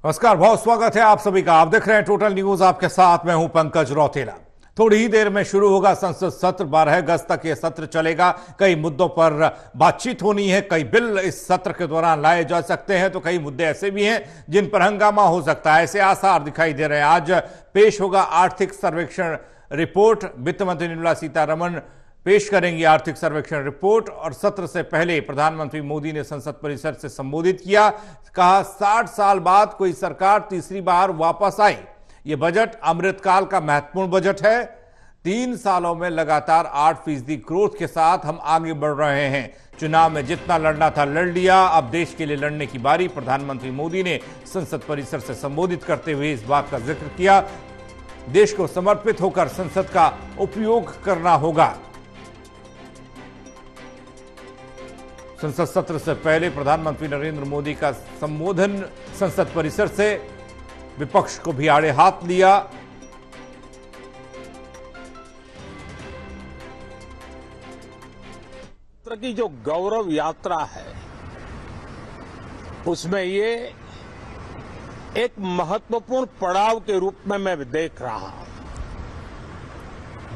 नमस्कार, बहुत स्वागत है आप सभी का। आप देख रहे हैं टोटल न्यूज, आपके साथ मैं हूं पंकज रौतेला। थोड़ी ही देर में शुरू होगा संसद सत्र। 12 अगस्त तक यह सत्र चलेगा। कई मुद्दों पर बातचीत होनी है। कई बिल इस सत्र के दौरान लाए जा सकते हैं, तो कई मुद्दे ऐसे भी हैं जिन पर हंगामा हो सकता है। ऐसे आसार दिखाई दे रहे हैं। आज पेश होगा आर्थिक सर्वेक्षण रिपोर्ट। वित्त मंत्री निर्मला सीतारमण पेश करेंगी आर्थिक सर्वेक्षण रिपोर्ट। और सत्र से पहले प्रधानमंत्री मोदी ने संसद परिसर से संबोधित किया। कहा 60 साल बाद कोई सरकार तीसरी बार वापस आई। यह बजट अमृतकाल का महत्वपूर्ण बजट है। 3 सालों में लगातार 8% ग्रोथ के साथ हम आगे बढ़ रहे हैं। चुनाव में जितना लड़ना था लड़ लिया, अब देश के लिए लड़ने की बारी। प्रधानमंत्री मोदी ने संसद परिसर से संबोधित करते हुए इस बात का जिक्र किया, देश को समर्पित होकर संसद का उपयोग करना होगा। संसद सत्र से पहले प्रधानमंत्री नरेंद्र मोदी का संबोधन संसद परिसर से, विपक्ष को भी आड़े हाथ लिया। सत्र की जो गौरव यात्रा है उसमें ये एक महत्वपूर्ण पड़ाव के रूप में मैं देख रहा हूं।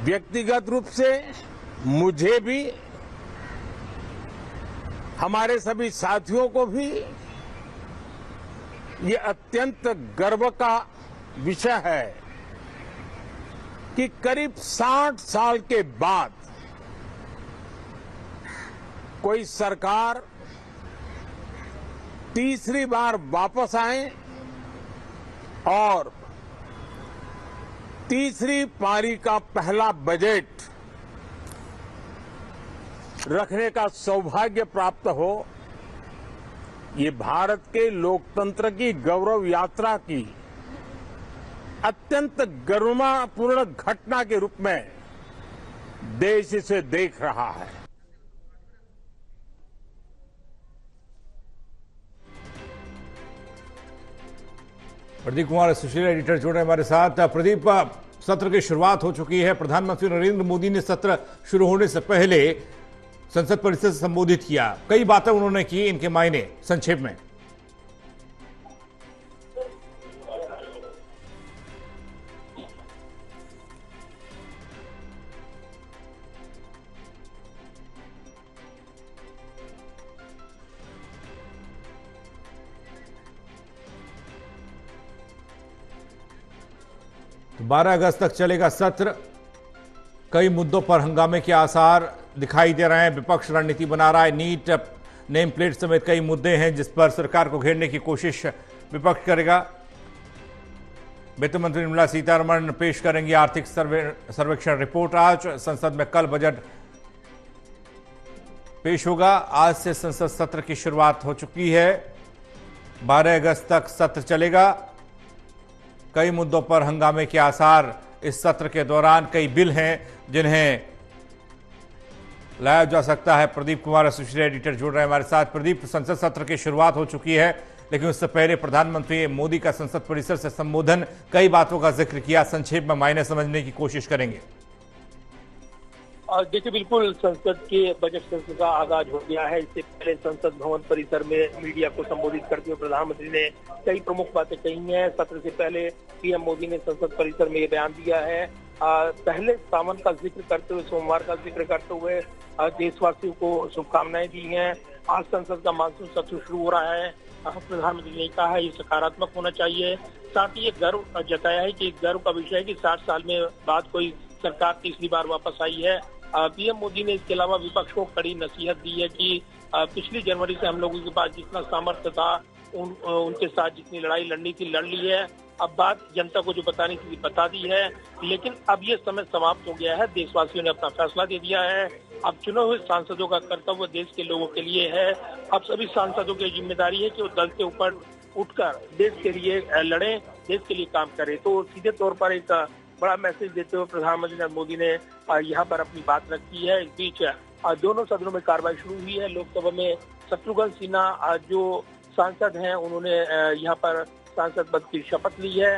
व्यक्तिगत रूप से मुझे भी, हमारे सभी साथियों को भी ये अत्यंत गर्व का विषय है कि करीब 60 साल के बाद कोई सरकार तीसरी बार वापस आए और तीसरी पारी का पहला बजट रखने का सौभाग्य प्राप्त हो। ये भारत के लोकतंत्र की गौरव यात्रा की अत्यंत गरिमापूर्ण घटना के रूप में देश इसे देख रहा है। प्रदीप कुमार सुशील एडिटर जुड़ रहे हमारे साथ। प्रदीप, सत्र की शुरुआत हो चुकी है। प्रधानमंत्री नरेंद्र मोदी ने सत्र शुरू होने से पहले संसद परिसर से संबोधित किया। कई बातें उन्होंने की, इनके मायने संक्षेप में। तो 12 अगस्त तक चलेगा सत्र। कई मुद्दों पर हंगामे के आसार दिखाई दे रहे हैं। विपक्ष रणनीति बना रहा है। नीट, नेम प्लेट समेत कई मुद्दे हैं जिस पर सरकार को घेरने की कोशिश विपक्ष करेगा। वित्त मंत्री निर्मला सीतारमण पेश करेंगी आर्थिक सर्वेक्षण रिपोर्ट। आज संसद में कल बजट पेश होगा। आज से संसद सत्र की शुरुआत हो चुकी है। 12 अगस्त तक सत्र चलेगा। कई मुद्दों पर हंगामे के आसार इस सत्र के दौरान। कई बिल हैं जिन्हें लाया जा सकता है। प्रदीप कुमार एसोसिएट एडिटर जुड़ रहे हैं हमारे साथ। प्रदीप, संसद सत्र की शुरुआत हो चुकी है, लेकिन उससे पहले प्रधानमंत्री मोदी का संसद परिसर से संबोधन, कई बातों का जिक्र किया। संक्षेप में मायने समझने की कोशिश करेंगे। देखिए, बिल्कुल संसद के बजट सत्र का आगाज हो गया है। इससे पहले संसद भवन परिसर में मीडिया को संबोधित करते हुए प्रधानमंत्री ने कई प्रमुख बातें कही हैं। सत्र से पहले पीएम मोदी ने संसद परिसर में ये बयान दिया है। पहले सावन का जिक्र करते हुए, सोमवार का जिक्र करते हुए देशवासियों को शुभकामनाएं दी हैं। आज संसद का मानसून सत्र शुरू हो रहा है। प्रधानमंत्री ने कहा है ये सकारात्मक होना चाहिए। साथ ही ये गर्व जताया है कि गर्व का विषय है कि 60 साल में बाद कोई सरकार तीसरी बार वापस आई है। पीएम मोदी ने इसके अलावा विपक्ष को कड़ी नसीहत दी है कि पिछली जनवरी से हम लोगों के पास जितना सामर्थ्य था, उनके साथ जितनी लड़ाई लड़नी थी लड़ ली है। अब बात जनता को जो बतानी थी बता दी है, लेकिन अब ये समय समाप्त हो गया है। देशवासियों ने अपना फैसला दे दिया है। अब चुने हुए सांसदों का कर्तव्य देश के लोगों के लिए है। अब सभी सांसदों की जिम्मेदारी है कि वो दल से ऊपर उठकर देश के लिए लड़ें, देश के लिए काम करें। तो सीधे तौर पर एक बड़ा मैसेज देते हुए प्रधानमंत्री नरेंद्र मोदी ने यहाँ पर अपनी बात रखी है। इस बीच दोनों सदनों में कार्रवाई शुरू हुई है। लोकसभा में शत्रुघ्न सिन्हा जो सांसद हैं, उन्होंने यहाँ पर सांसद पद की शपथ ली है।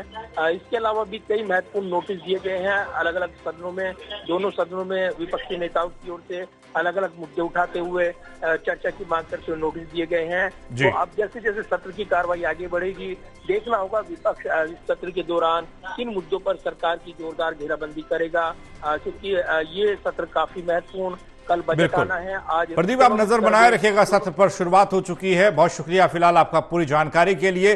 इसके अलावा भी कई महत्वपूर्ण नोटिस दिए गए हैं अलग अलग सदनों में। दोनों सदनों में विपक्षी नेताओं की ओर से अलग अलग मुद्दे उठाते हुए चर्चा की मांग करते हुए नोटिस दिए गए हैं। तो अब जैसे जैसे सत्र की कार्रवाई आगे बढ़ेगी, देखना होगा विपक्ष इस सत्र के दौरान किन मुद्दों पर सरकार की जोरदार घेराबंदी करेगा, क्योंकि ये सत्र काफी महत्वपूर्ण, कल बजट आना है। आज प्रदीप, आप नजर बनाए रखिएगा, सत्र पर शुरुआत हो चुकी है। बहुत शुक्रिया फिलहाल आपका पूरी जानकारी के लिए।